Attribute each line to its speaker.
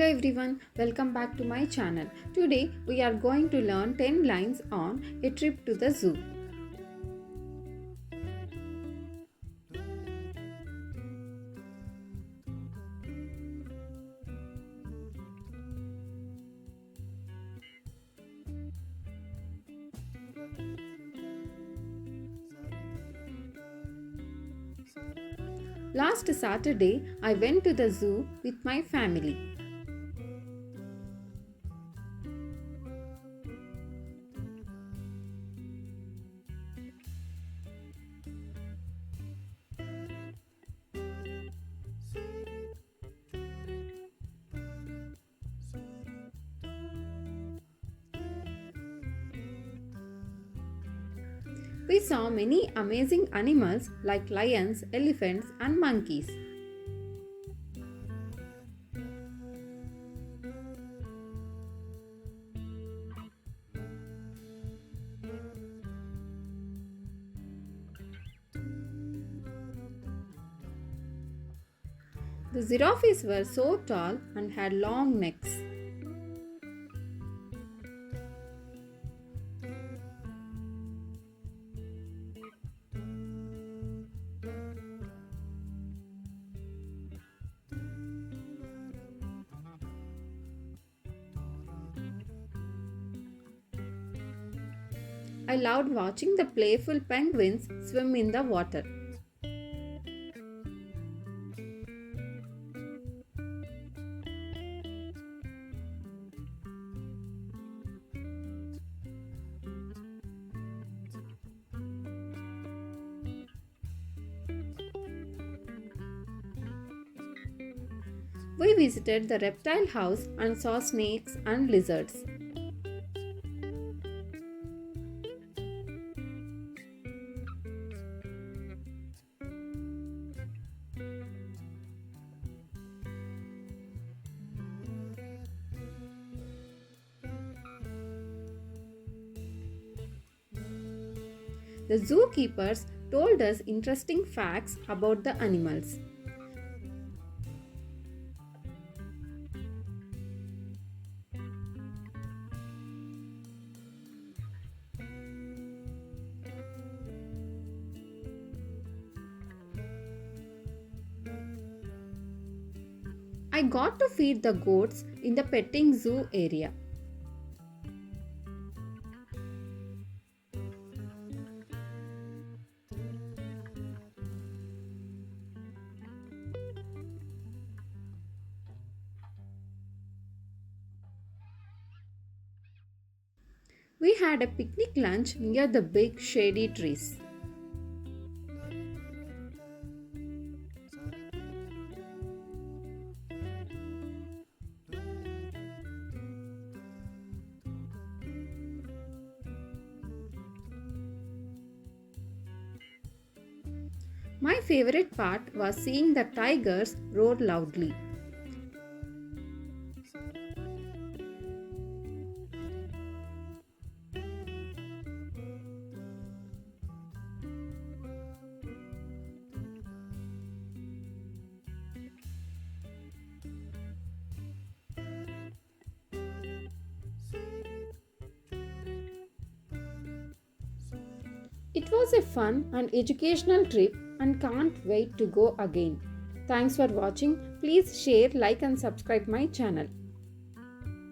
Speaker 1: everyone, welcome back to my channel. Today we are going to learn 10 lines on a trip to the zoo. Last Saturday I went to the zoo with my family. We saw many amazing animals like lions, elephants, and monkeys. The giraffes were so tall and had long necks. I loved watching the playful penguins swim in the water. We visited the reptile house and saw snakes and lizards. The zookeepers told us interesting facts about the animals. I got to feed the goats in the petting zoo area. We had a picnic lunch near the big shady trees. My favorite part was seeing the tigers roar loudly. It was a fun and educational trip and can't wait to go again. Thanks for watching. Please share, like and subscribe my channel.